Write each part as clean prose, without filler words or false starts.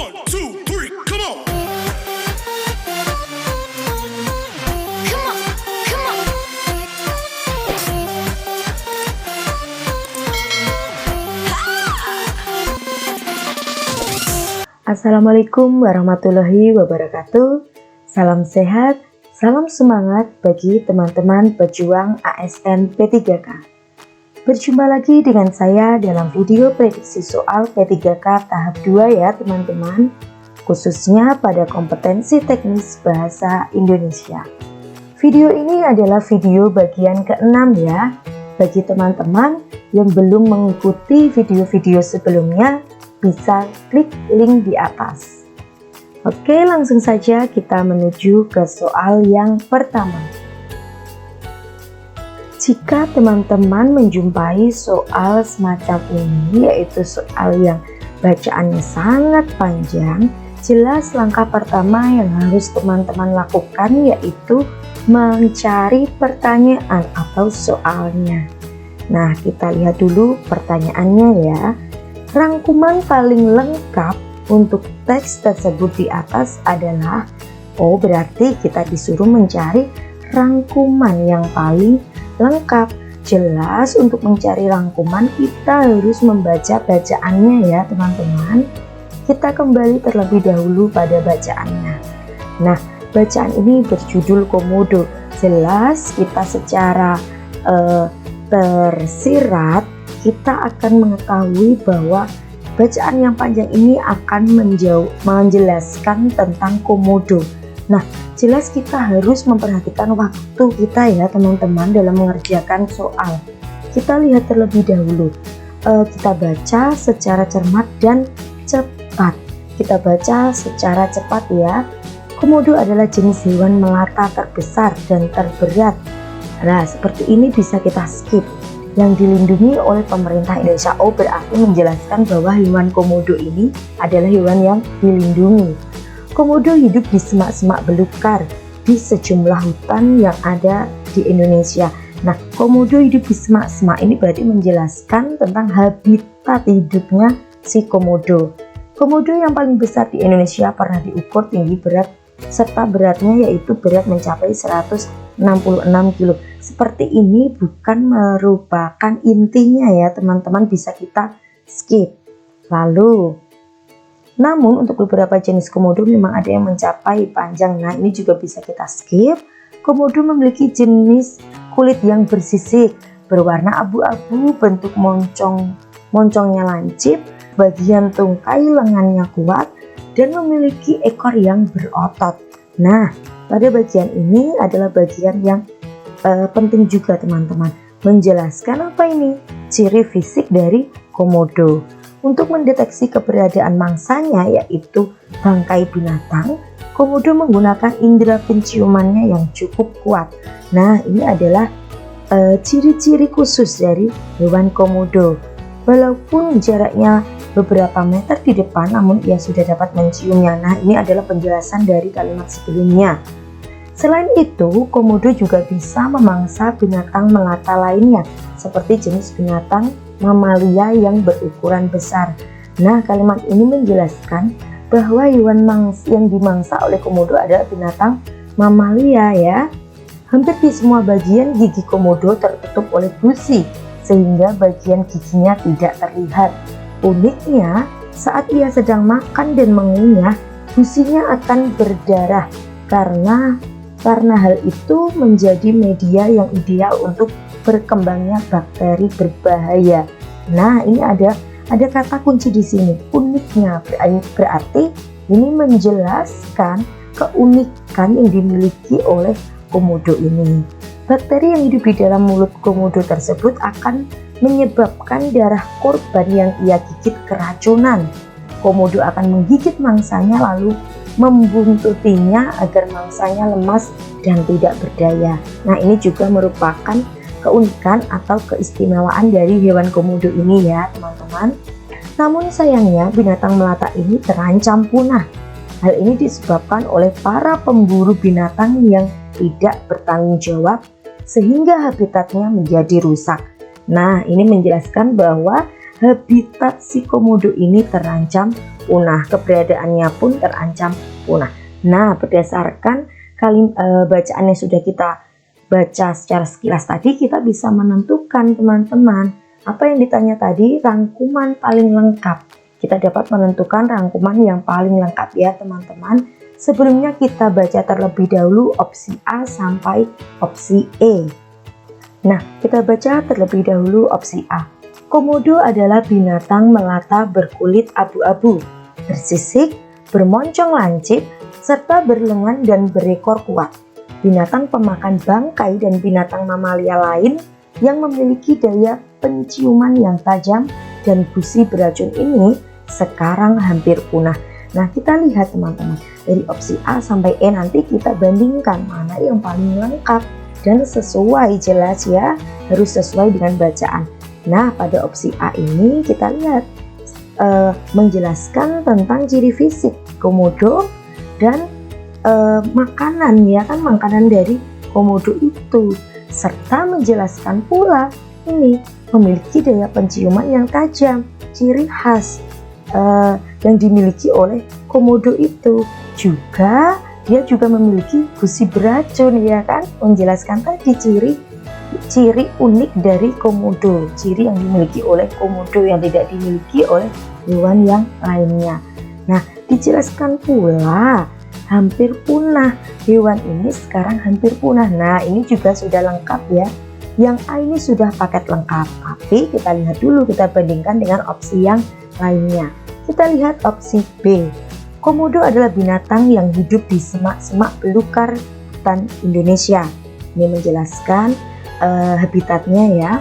1, 2, 3, come on. Assalamualaikum warahmatullahi wabarakatuh. Salam sehat, salam semangat bagi teman-teman pejuang ASN P3K. Berjumpa lagi dengan saya dalam video prediksi soal P3K tahap 2 ya teman-teman, khususnya pada kompetensi teknis bahasa Indonesia. Video ini adalah video bagian ke-6 ya. Bagi teman-teman yang belum mengikuti video-video sebelumnya, bisa klik link di atas. Oke, langsung saja kita menuju ke soal yang pertama. Jika teman-teman menjumpai soal semacam ini, yaitu soal yang bacaannya sangat panjang, jelas langkah pertama yang harus teman-teman lakukan yaitu mencari pertanyaan atau soalnya. Nah, kita lihat dulu pertanyaannya ya. Rangkuman paling lengkap untuk teks tersebut di atas adalah, berarti kita disuruh mencari rangkuman yang paling lengkap. Jelas untuk mencari rangkuman kita harus membaca bacaannya ya teman-teman. Kita kembali terlebih dahulu pada bacaannya. Nah, bacaan ini berjudul komodo. Jelas kita secara tersirat kita akan mengetahui bahwa bacaan yang panjang ini akan menjelaskan tentang komodo. Nah, jelas kita harus memperhatikan waktu kita ya teman-teman dalam mengerjakan soal. Kita lihat terlebih dahulu. Kita baca secara cermat dan cepat. Kita baca secara cepat ya. Komodo adalah jenis hewan melata terbesar dan terberat. Nah, seperti ini bisa kita skip. Yang dilindungi oleh pemerintah Indonesia. Berarti menjelaskan bahwa hewan komodo ini adalah hewan yang dilindungi. Komodo hidup di semak-semak belukar di sejumlah hutan yang ada di Indonesia. Nah, komodo hidup di semak-semak ini berarti menjelaskan tentang habitat hidupnya si komodo. Komodo yang paling besar di Indonesia pernah diukur tinggi, berat, serta beratnya yaitu berat mencapai 166 kg. Seperti ini bukan merupakan intinya ya teman-teman, bisa kita skip. Lalu, namun untuk beberapa jenis komodo memang ada yang mencapai panjang. Nah, ini juga bisa kita skip. Komodo memiliki jenis kulit yang bersisik, berwarna abu-abu, bentuk moncongnya lancip, bagian tungkai lengannya kuat, dan memiliki ekor yang berotot. Nah, pada bagian ini adalah bagian yang penting juga teman-teman, menjelaskan apa ini ciri fisik dari komodo. Untuk mendeteksi keberadaan mangsanya yaitu bangkai binatang, komodo menggunakan indera penciumannya yang cukup kuat. Nah, ini adalah ciri-ciri khusus dari hewan komodo. Walaupun jaraknya beberapa meter di depan, namun ia sudah dapat menciumnya. Nah, ini adalah penjelasan dari kalimat sebelumnya. Selain itu, komodo juga bisa memangsa binatang melata lainnya, seperti jenis binatang mamalia yang berukuran besar. Nah, kalimat ini menjelaskan bahwa hewan yang dimangsa oleh komodo adalah binatang mamalia ya. Hampir di semua bagian gigi komodo tertutup oleh gusi, sehingga bagian giginya tidak terlihat. Uniknya, saat ia sedang makan dan mengunyah, gusinya akan berdarah karena hal itu menjadi media yang ideal untuk berkembangnya bakteri berbahaya. Nah, ini ada kata kunci di sini, uniknya, berarti ini menjelaskan keunikan yang dimiliki oleh komodo ini. Bakteri yang hidup di dalam mulut komodo tersebut akan menyebabkan darah korban yang ia gigit keracunan. Komodo akan menggigit mangsanya lalu membuntutinya agar mangsanya lemas dan tidak berdaya. Nah, ini juga merupakan keunikan atau keistimewaan dari hewan komodo ini ya teman-teman. Namun sayangnya binatang melata ini terancam punah. Hal ini disebabkan oleh para pemburu binatang yang tidak bertanggung jawab sehingga habitatnya menjadi rusak. Nah, ini menjelaskan bahwa habitat si komodo ini terancam punah, keberadaannya pun terancam punah. Nah, berdasarkan bacaan yang sudah kita baca secara sekilas tadi, kita bisa menentukan teman-teman apa yang ditanya tadi, rangkuman paling lengkap. Kita dapat menentukan rangkuman yang paling lengkap ya teman-teman. Sebelumnya kita baca terlebih dahulu opsi A sampai opsi E. Nah, kita baca terlebih dahulu opsi A. Komodo adalah binatang melata berkulit abu-abu, bersisik, bermoncong lancip, serta berlengan dan berekor kuat. Binatang pemakan bangkai dan binatang mamalia lain yang memiliki daya penciuman yang tajam dan gusi beracun ini sekarang hampir punah. Nah, kita lihat teman-teman, dari opsi A sampai E nanti kita bandingkan mana yang paling lengkap dan sesuai, jelas ya, harus sesuai dengan bacaan. Nah, pada opsi A ini kita lihat menjelaskan tentang ciri fisik komodo dan makanan, ya kan, makanan dari komodo itu, serta menjelaskan pula ini memiliki daya penciuman yang tajam, ciri khas yang dimiliki oleh komodo itu. Juga dia juga memiliki gusi beracun, ya kan, menjelaskan tadi ciri unik dari komodo, ciri yang dimiliki oleh komodo yang tidak dimiliki oleh hewan yang lainnya. Nah, dijelaskan pula hampir punah, hewan ini sekarang hampir punah. Nah, ini juga sudah lengkap ya. Yang A ini sudah paket lengkap, tapi kita lihat dulu, kita bandingkan dengan opsi yang lainnya. Kita lihat opsi B. Komodo adalah binatang yang hidup di semak-semak belukar hutan Indonesia. Ini menjelaskan habitatnya ya.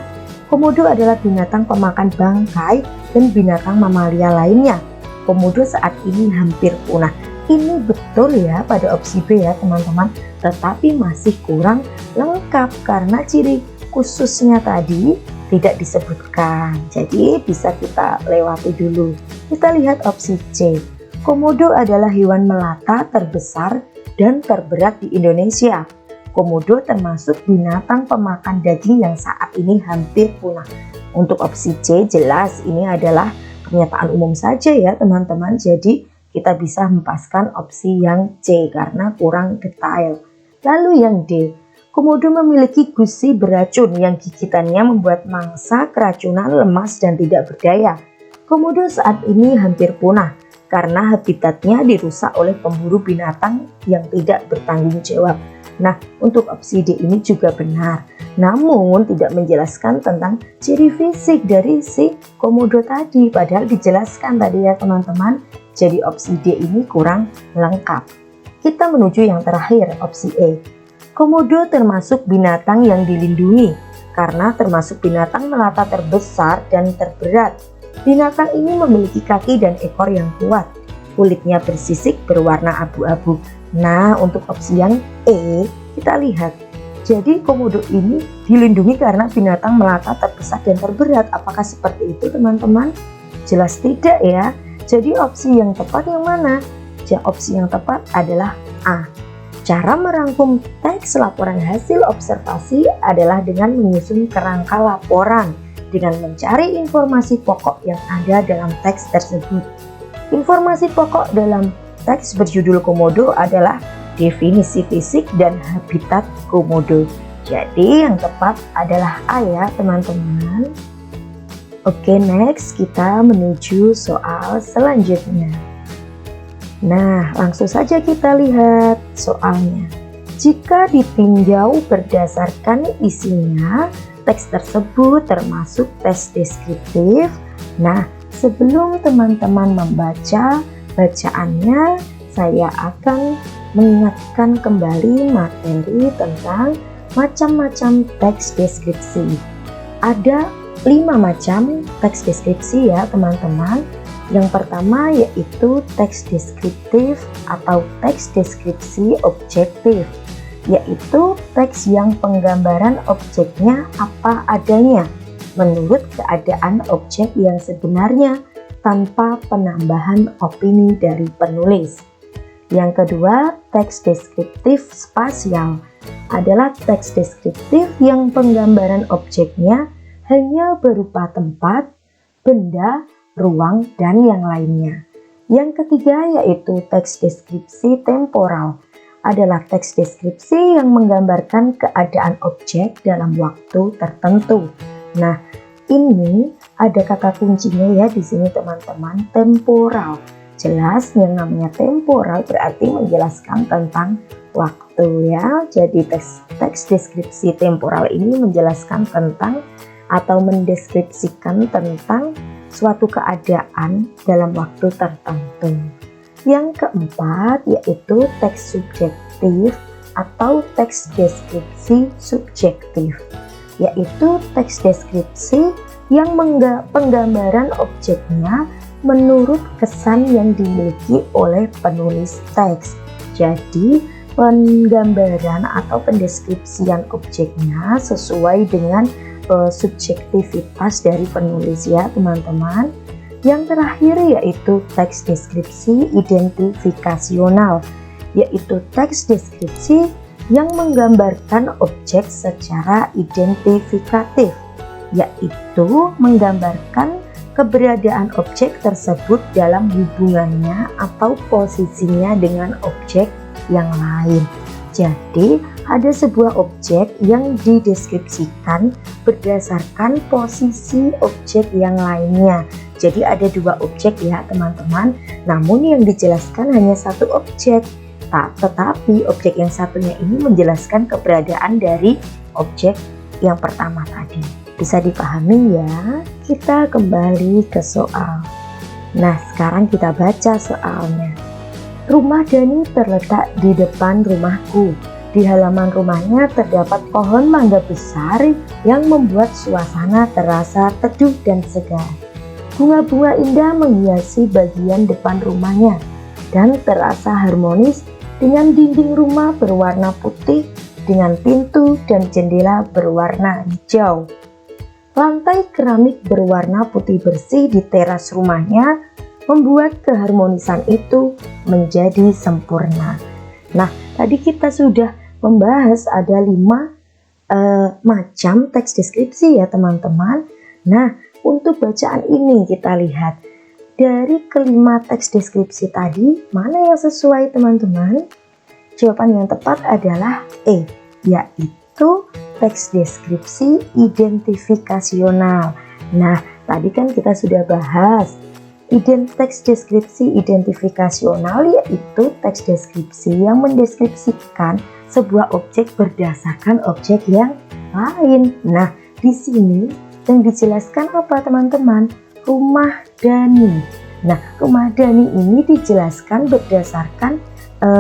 Komodo adalah binatang pemakan bangkai dan binatang mamalia lainnya. Komodo saat ini hampir punah. Ini betul ya pada opsi B ya teman-teman, tetapi masih kurang lengkap karena ciri khususnya tadi tidak disebutkan. Jadi bisa kita lewati dulu. Kita lihat opsi C. Komodo adalah hewan melata terbesar dan terberat di Indonesia. Komodo termasuk binatang pemakan daging yang saat ini hampir punah. Untuk opsi C jelas ini adalah pernyataan umum saja ya teman-teman. Jadi kita bisa mempaskan opsi yang C karena kurang detail. Lalu yang D. Komodo memiliki gusi beracun yang gigitannya membuat mangsa keracunan, lemas dan tidak berdaya. Komodo saat ini hampir punah karena habitatnya dirusak oleh pemburu binatang yang tidak bertanggung jawab. Nah, untuk opsi D ini juga benar, namun tidak menjelaskan tentang ciri fisik dari si komodo tadi, padahal dijelaskan tadi ya teman-teman. Jadi opsi D ini kurang lengkap. Kita menuju yang terakhir, opsi E. Komodo termasuk binatang yang dilindungi karena termasuk binatang melata terbesar dan terberat. Binatang ini memiliki kaki dan ekor yang kuat. Kulitnya bersisik berwarna abu-abu. Nah, untuk opsi yang E, kita lihat. Jadi komodo ini dilindungi karena binatang melata terbesar dan terberat. Apakah seperti itu teman-teman? Jelas tidak ya. Jadi opsi yang tepat yang mana? Opsi yang tepat adalah A. Cara merangkum teks laporan hasil observasi adalah dengan menyusun kerangka laporan dengan mencari informasi pokok yang ada dalam teks tersebut. Informasi pokok dalam teks berjudul Komodo adalah definisi fisik dan habitat komodo. Jadi yang tepat adalah A ya teman-teman. Oke, next kita menuju soal selanjutnya. Nah, langsung saja kita lihat soalnya. Jika ditinjau berdasarkan isinya, teks tersebut termasuk teks deskriptif. Nah, sebelum teman-teman membaca bacaannya, saya akan mengingatkan kembali materi tentang macam-macam teks deskripsi. Ada 5 macam teks deskripsi ya teman-teman. Yang pertama yaitu teks deskriptif atau teks deskripsi objektif, yaitu teks yang penggambaran objeknya apa adanya menurut keadaan objek yang sebenarnya tanpa penambahan opini dari penulis. Yang kedua, teks deskriptif spasial adalah teks deskriptif yang penggambaran objeknya hanya berupa tempat, benda, ruang, dan yang lainnya. Yang ketiga yaitu teks deskripsi temporal. Adalah teks deskripsi yang menggambarkan keadaan objek dalam waktu tertentu. Nah, ini ada kata kuncinya ya di sini teman-teman, temporal. Jelas yang namanya temporal berarti menjelaskan tentang waktu ya. Jadi teks deskripsi temporal ini menjelaskan tentang atau mendeskripsikan tentang suatu keadaan dalam waktu tertentu. Yang keempat yaitu teks subjektif atau teks deskripsi subjektif, yaitu teks deskripsi yang penggambaran objeknya menurut kesan yang dimiliki oleh penulis teks. Jadi penggambaran atau pendeskripsian objeknya sesuai dengan subjektivitas dari penulis ya teman-teman. Yang terakhir yaitu teks deskripsi identifikasional, yaitu teks deskripsi yang menggambarkan objek secara identifikatif, yaitu menggambarkan keberadaan objek tersebut dalam hubungannya atau posisinya dengan objek yang lain. Jadi ada sebuah objek yang dideskripsikan berdasarkan posisi objek yang lainnya. Jadi ada dua objek ya teman-teman, namun yang dijelaskan hanya satu objek. Tetapi objek yang satunya ini menjelaskan keberadaan dari objek yang pertama tadi. Bisa dipahami ya? Kita kembali ke soal. Nah, sekarang kita baca soalnya. Rumah Dani terletak di depan rumahku. Di halaman rumahnya terdapat pohon mangga besar yang membuat suasana terasa teduh dan segar. Bunga-bunga indah menghiasi bagian depan rumahnya dan terasa harmonis dengan dinding rumah berwarna putih dengan pintu dan jendela berwarna hijau. Lantai keramik berwarna putih bersih di teras rumahnya membuat keharmonisan itu menjadi sempurna. Nah, tadi kita sudah membahas ada 5 macam teks deskripsi ya teman-teman. Nah, untuk bacaan ini kita lihat dari kelima teks deskripsi tadi mana yang sesuai teman-teman? Jawaban yang tepat adalah E, yaitu teks deskripsi identifikasional. Nah, tadi kan kita sudah bahas teks deskripsi identifikasional yaitu teks deskripsi yang mendeskripsikan sebuah objek berdasarkan objek yang lain. Nah, di sini yang dijelaskan apa teman-teman? Rumah Dani. Nah, rumah Dani ini dijelaskan berdasarkan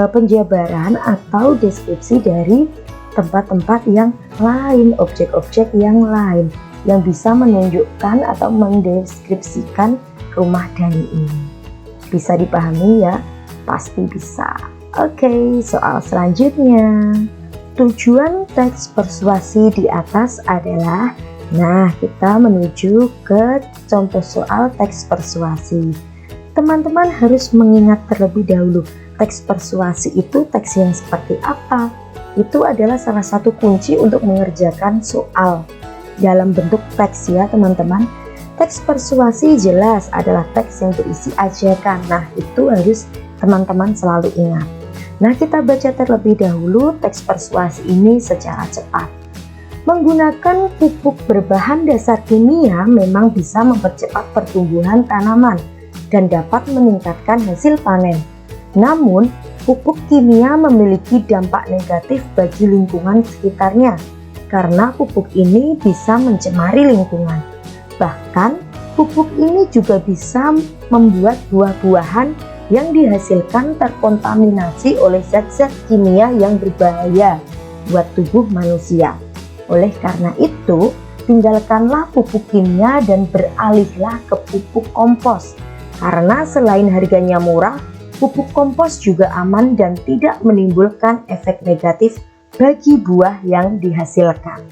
penjabaran atau deskripsi dari tempat-tempat yang lain, objek-objek yang lain yang bisa menunjukkan atau mendeskripsikan rumah Dani ini. Bisa dipahami ya? Pasti bisa. Oke, soal selanjutnya. Tujuan teks persuasi di atas adalah, nah, kita menuju ke contoh soal teks persuasi. Teman-teman harus mengingat terlebih dahulu, teks persuasi itu teks yang seperti apa? Itu adalah salah satu kunci untuk mengerjakan soal dalam bentuk teks ya teman-teman. Teks persuasi jelas adalah teks yang berisi ajakan. Nah, itu harus teman-teman selalu ingat. Nah, kita baca terlebih dahulu teks persuasi ini secara cepat. Menggunakan pupuk berbahan dasar kimia memang bisa mempercepat pertumbuhan tanaman dan dapat meningkatkan hasil panen. Namun, pupuk kimia memiliki dampak negatif bagi lingkungan sekitarnya karena pupuk ini bisa mencemari lingkungan. Bahkan, pupuk ini juga bisa membuat buah-buahan yang dihasilkan terkontaminasi oleh zat-zat kimia yang berbahaya buat tubuh manusia. Oleh karena itu, tinggalkanlah pupuk kimia dan beralihlah ke pupuk kompos. Karena selain harganya murah, pupuk kompos juga aman dan tidak menimbulkan efek negatif bagi buah yang dihasilkan.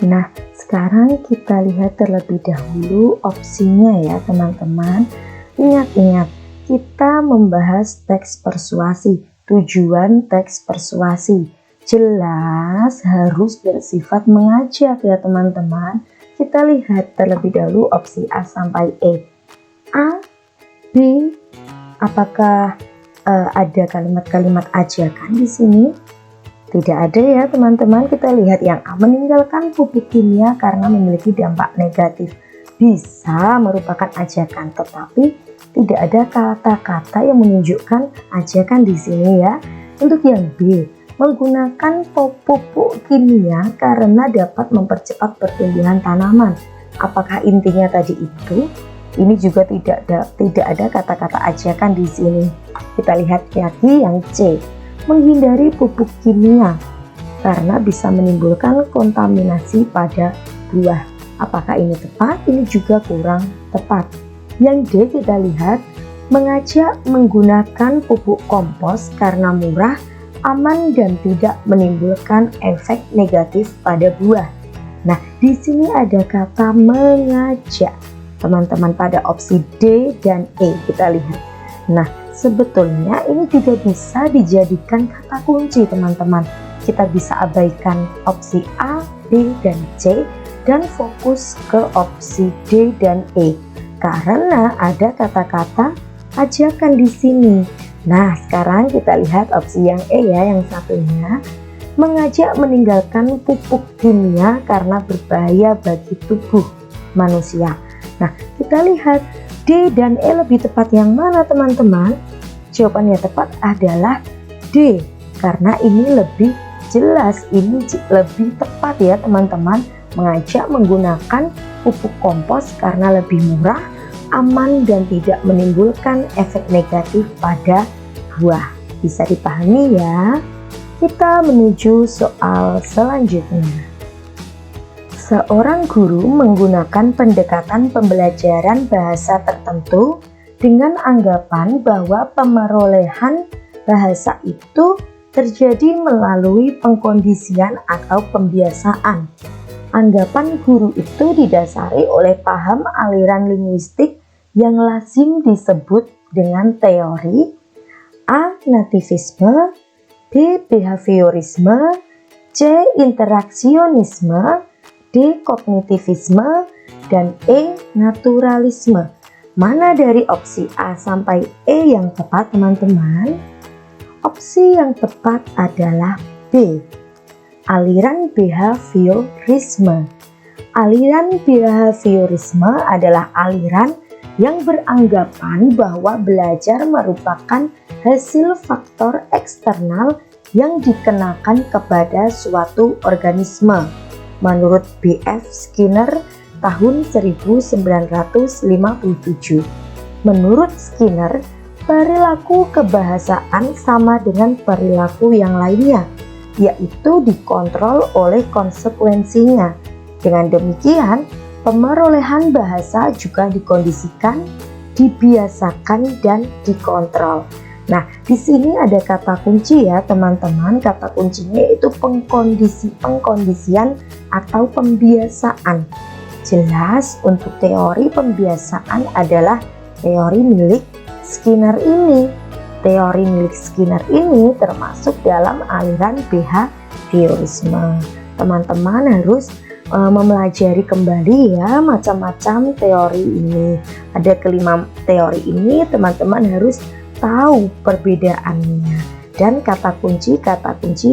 Nah, sekarang kita lihat terlebih dahulu opsinya ya teman-teman. Ingat-ingat, kita membahas teks persuasi, tujuan teks persuasi. Jelas harus bersifat mengajak ya teman-teman. Kita lihat terlebih dahulu opsi A sampai E. A, B, Apakah ada kalimat-kalimat ajakan di sini? Tidak ada ya teman-teman. Kita lihat yang A, meninggalkan pupuk kimia karena memiliki dampak negatif. Bisa merupakan ajakan, tetapi tidak ada kata-kata yang menunjukkan ajakan di sini ya. Untuk yang B, menggunakan pupuk kimia karena dapat mempercepat pertumbuhan tanaman. Apakah intinya tadi itu? Ini juga tidak ada kata-kata ajakan di sini. Kita lihat lagi yang C, menghindari pupuk kimia karena bisa menimbulkan kontaminasi pada buah. Apakah ini tepat? Ini juga kurang tepat. Yang D kita lihat, mengajak menggunakan pupuk kompos karena murah, aman dan tidak menimbulkan efek negatif pada buah. Nah, di sini ada kata mengajak. Teman-teman, pada opsi D dan E kita lihat. Nah, sebetulnya ini tidak bisa dijadikan kata kunci teman-teman. Kita bisa abaikan opsi A, B, dan C dan fokus ke opsi D dan E karena ada kata-kata ajakan di sini. Nah, sekarang kita lihat opsi yang E ya, yang satunya. Mengajak meninggalkan pupuk kimia karena berbahaya bagi tubuh manusia. Nah, kita lihat D dan E lebih tepat yang mana teman-teman? Jawaban yang tepat adalah D, karena ini lebih jelas, ini lebih tepat ya teman-teman. Mengajak menggunakan pupuk kompos karena lebih murah, aman dan tidak menimbulkan efek negatif pada buah. Bisa dipahami ya? Kita menuju soal selanjutnya. Seorang guru menggunakan pendekatan pembelajaran bahasa tertentu dengan anggapan bahwa pemerolehan bahasa itu terjadi melalui pengkondisian atau pembiasaan. Anggapan guru itu didasari oleh paham aliran linguistik yang lazim disebut dengan teori A. Nativisme, B. Behaviorisme, C. Interaksionisme, D. Kognitivisme, dan E. Naturalisme. Mana dari opsi A sampai E yang tepat teman-teman? Opsi yang tepat adalah B. Aliran behaviorisme. Aliran behaviorisme adalah aliran yang beranggapan bahwa belajar merupakan hasil faktor eksternal yang dikenakan kepada suatu organisme. Menurut B.F. Skinner tahun 1957. Menurut Skinner, perilaku kebahasaan sama dengan perilaku yang lainnya, yaitu dikontrol oleh konsekuensinya. Dengan demikian, pemerolehan bahasa juga dikondisikan, dibiasakan, dan dikontrol. Nah, di sini ada kata kunci ya teman-teman. Kata kuncinya itu pengkondisian atau pembiasaan. Jelas untuk teori pembiasaan adalah teori milik Skinner ini. Teori milik Skinner ini termasuk dalam aliran behaviorisme. Teman-teman harus mempelajari kembali ya macam-macam teori ini. Ada kelima teori ini, teman-teman harus tahu perbedaannya dan kata kunci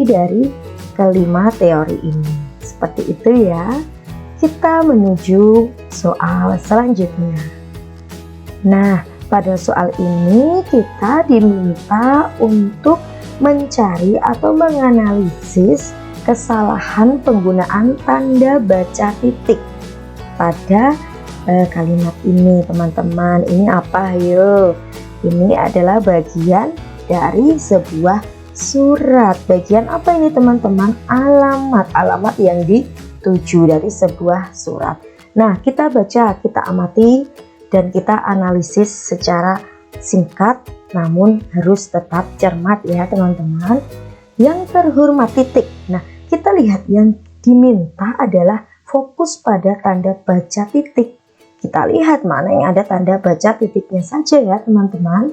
dari kelima teori ini. Seperti itu ya. Kita menuju soal selanjutnya. Nah, pada soal ini kita diminta untuk mencari atau menganalisis kesalahan penggunaan tanda baca titik pada kalimat ini teman-teman. Ini apa yuk? Ini adalah bagian dari sebuah surat. Bagian apa ini teman-teman? Alamat yang dituju dari sebuah surat. Nah, kita baca, kita amati, dan kita analisis secara singkat, namun harus tetap cermat ya teman-teman. Yang terhormat titik. Nah, kita lihat yang diminta adalah fokus pada tanda baca titik. Kita lihat mana yang ada tanda baca titiknya saja ya teman-teman.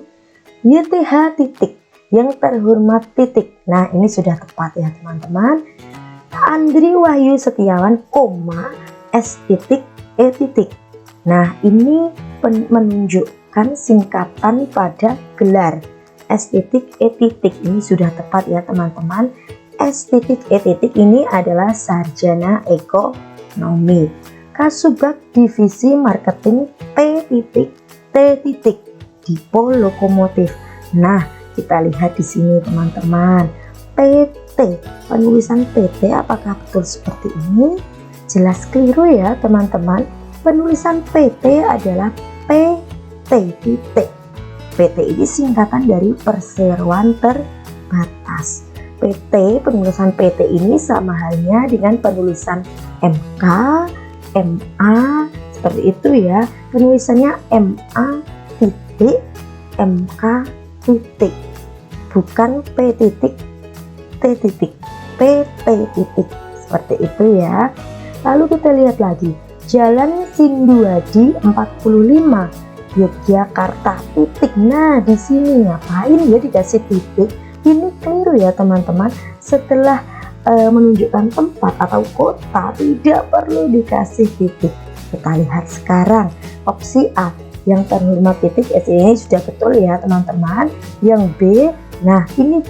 YTH titik, yang terhormat titik. Nah, ini sudah tepat ya teman-teman. Andri Wahyu Setiawan, koma, S titik, E titik. Nah, ini menunjukkan merupakan singkatan pada gelar S titik E titik. Ini sudah tepat ya teman-teman. S titik E titik ini adalah sarjana ekonomi. Kasubag divisi marketing P titik T titik Dipo Lokomotif. Nah, kita lihat di sini teman-teman. PT, penulisan PT apakah betul seperti ini? Jelas keliru ya teman-teman. Penulisan PT adalah PT titik. PT ini singkatan dari perseroan terbatas. PT, penulisan PT ini sama halnya dengan penulisan MK, MA, seperti itu ya. Penulisannya MA titik, MK titik, bukan P titik, T titik, PT titik, seperti itu ya. Lalu kita lihat lagi, Jalan Sinduadi 45, Yogyakarta titik. Nah, di sini ngapain ya dikasih titik? Ini keliru ya teman-teman. Setelah menunjukkan tempat atau kota tidak perlu dikasih titik. Kita lihat sekarang opsi A yang terhormat titik ini sudah betul ya teman-teman. Yang B, nah ini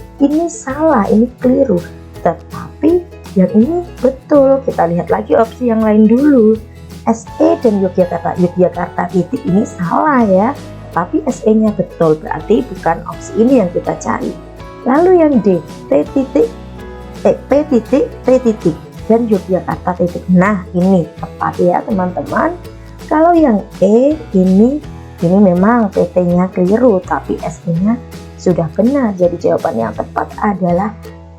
salah, ini keliru. Tetapi yang ini betul. Kita lihat lagi opsi yang lain dulu. SE dan Yogyakarta titik ini salah ya. Tapi SE-nya betul, berarti bukan opsi ini yang kita cari. Lalu yang D, P titik, T titik dan Yogyakarta titik. Nah, ini tepat ya teman-teman. Kalau yang E ini memang PT-nya keliru, tapi SE-nya sudah benar. Jadi jawaban yang tepat adalah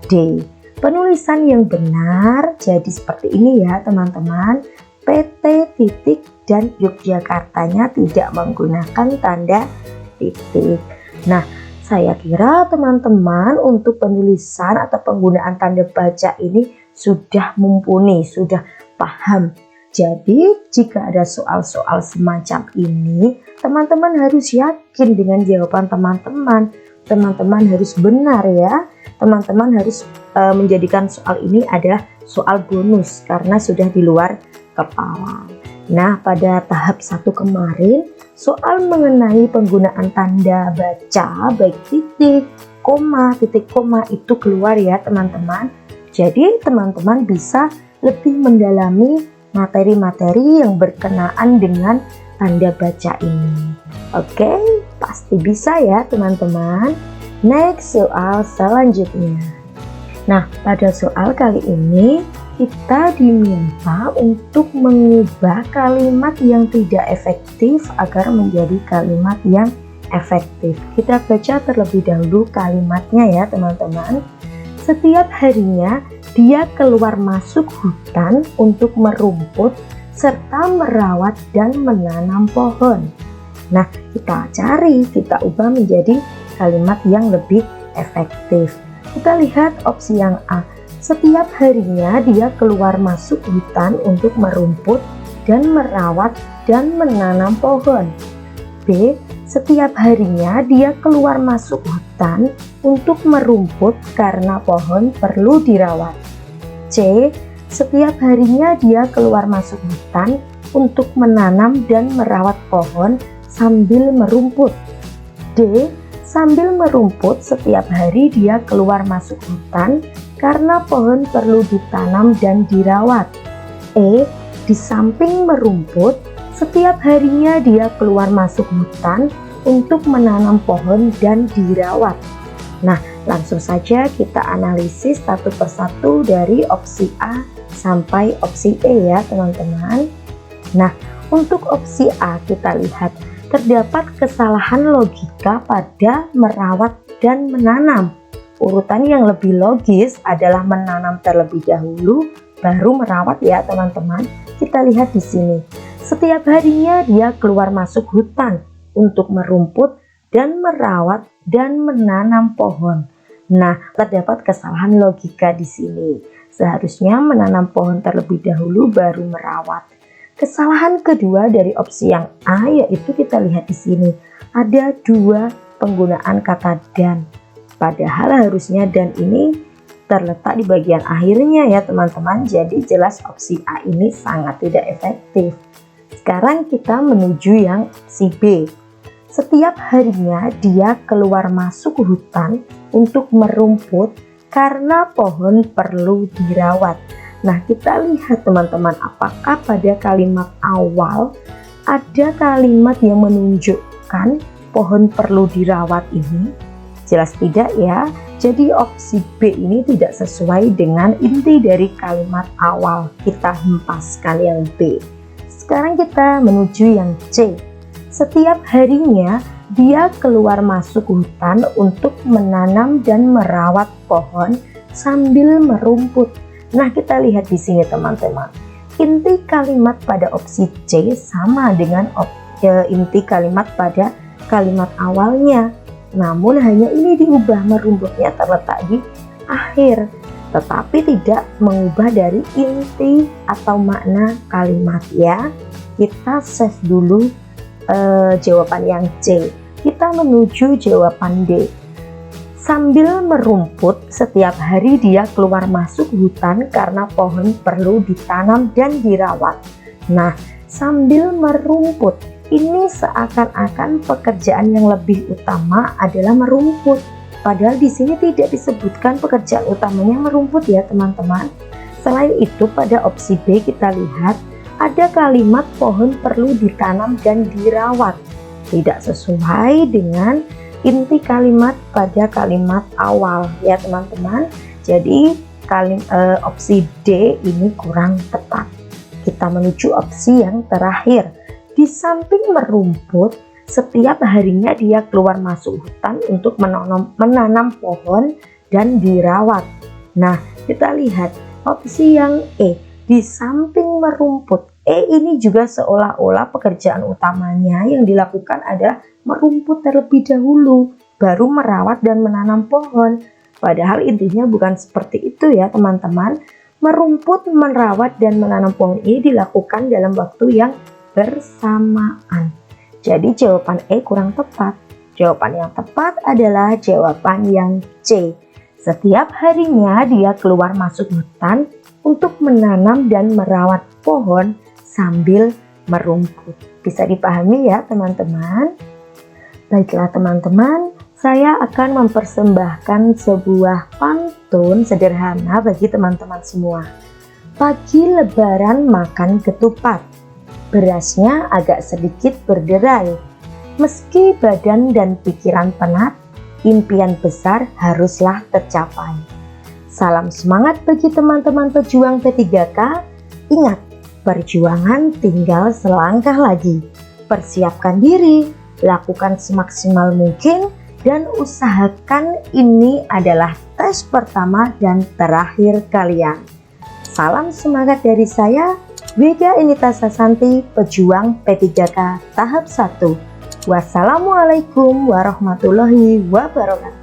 D. Penulisan yang benar jadi seperti ini ya teman-teman. PT titik dan Yogyakartanya tidak menggunakan tanda titik. Nah, saya kira teman-teman untuk penulisan atau penggunaan tanda baca ini sudah mumpuni, sudah paham. Jadi jika ada soal-soal semacam ini, teman-teman harus yakin dengan jawaban teman-teman. Teman-teman harus benar ya. Teman-teman harus menjadikan soal ini adalah soal bonus karena sudah di luar kepala. Nah, pada tahap 1 kemarin, soal mengenai penggunaan tanda baca baik titik, koma itu keluar ya teman-teman. Jadi teman-teman bisa lebih mendalami materi-materi yang berkenaan dengan tanda baca ini. Oke, pasti bisa ya teman-teman. Next, soal selanjutnya. Nah, pada soal kali ini kita diminta untuk mengubah kalimat yang tidak efektif agar menjadi kalimat yang efektif. Kita baca terlebih dahulu kalimatnya ya teman-teman. Setiap harinya dia keluar masuk hutan untuk merumput serta merawat dan menanam pohon. Nah, kita cari, kita ubah menjadi kalimat yang lebih efektif. Kita lihat opsi yang A. Setiap harinya dia keluar masuk hutan untuk merumput dan merawat dan menanam pohon. B. Setiap harinya dia keluar masuk hutan untuk merumput karena pohon perlu dirawat. C. Setiap harinya dia keluar masuk hutan untuk menanam dan merawat pohon sambil merumput. D. Sambil merumput setiap hari dia keluar masuk hutan karena pohon perlu ditanam dan dirawat. E. Di samping merumput, setiap harinya dia keluar masuk hutan untuk menanam pohon dan dirawat. Nah, langsung saja kita analisis satu persatu dari opsi A sampai opsi E ya teman-teman. Nah, untuk opsi A kita lihat terdapat kesalahan logika pada merawat dan menanam. Urutan yang lebih logis adalah menanam terlebih dahulu, baru merawat ya teman-teman. Kita lihat di sini. Setiap harinya dia keluar masuk hutan untuk merumput dan merawat dan menanam pohon. Nah, terdapat kesalahan logika di sini. Seharusnya menanam pohon terlebih dahulu baru merawat. Kesalahan kedua dari opsi yang A yaitu kita lihat di sini. Ada dua penggunaan kata dan. Padahal harusnya dan ini terletak di bagian akhirnya ya teman-teman. Jadi jelas opsi A ini sangat tidak efektif. Sekarang kita menuju yang opsi B. Setiap harinya dia keluar masuk hutan untuk merumput karena pohon perlu dirawat. Nah, kita lihat teman-teman, apakah pada kalimat awal ada kalimat yang menunjukkan pohon perlu dirawat ini? Jelas tidak ya. Jadi opsi B ini tidak sesuai dengan inti dari kalimat awal. Kita hempaskan yang B. Sekarang kita menuju yang C. Setiap harinya dia keluar masuk hutan untuk menanam dan merawat pohon sambil merumput. Nah, kita lihat di sini teman-teman. Inti kalimat pada opsi C sama dengan inti kalimat pada kalimat awalnya. Namun hanya ini diubah, merumputnya terletak di akhir, tetapi tidak mengubah dari inti atau makna kalimat ya. Kita save dulu jawaban yang C. Kita menuju jawaban D. Sambil merumput, setiap hari dia keluar masuk hutan karena pohon perlu ditanam dan dirawat. Nah, sambil merumput ini seakan-akan pekerjaan yang lebih utama adalah merumput. Padahal di sini tidak disebutkan pekerjaan utamanya merumput ya teman-teman. Selain itu, pada opsi B kita lihat ada kalimat pohon perlu ditanam dan dirawat. Tidak sesuai dengan inti kalimat pada kalimat awal ya teman-teman. Jadi opsi D ini kurang tepat. Kita menuju opsi yang terakhir. Di samping merumput, setiap harinya dia keluar masuk hutan untuk menanam pohon dan dirawat. Nah, kita lihat opsi yang E. Di samping merumput, ini juga seolah-olah pekerjaan utamanya yang dilakukan adalah merumput terlebih dahulu, baru merawat dan menanam pohon. Padahal intinya bukan seperti itu ya teman-teman. Merumput, merawat, dan menanam pohon ini dilakukan dalam waktu yang bersamaan. Jadi jawaban E kurang tepat. Jawaban yang tepat adalah jawaban yang C. Setiap harinya dia keluar masuk hutan untuk menanam dan merawat pohon sambil merumput. Bisa dipahami ya teman-teman? Baiklah teman-teman, saya akan mempersembahkan sebuah pantun sederhana bagi teman-teman semua. Pagi lebaran makan ketupat, berasnya agak sedikit berderai. Meski badan dan pikiran penat, impian besar haruslah tercapai. Salam semangat bagi teman-teman pejuang P3K. Ingat, perjuangan tinggal selangkah lagi. Persiapkan diri, lakukan semaksimal mungkin, dan usahakan ini adalah tes pertama dan terakhir kalian. Salam semangat dari saya, Weda Enita Sasanti, pejuang P3K tahap 1. Wassalamualaikum warahmatullahi wabarakatuh.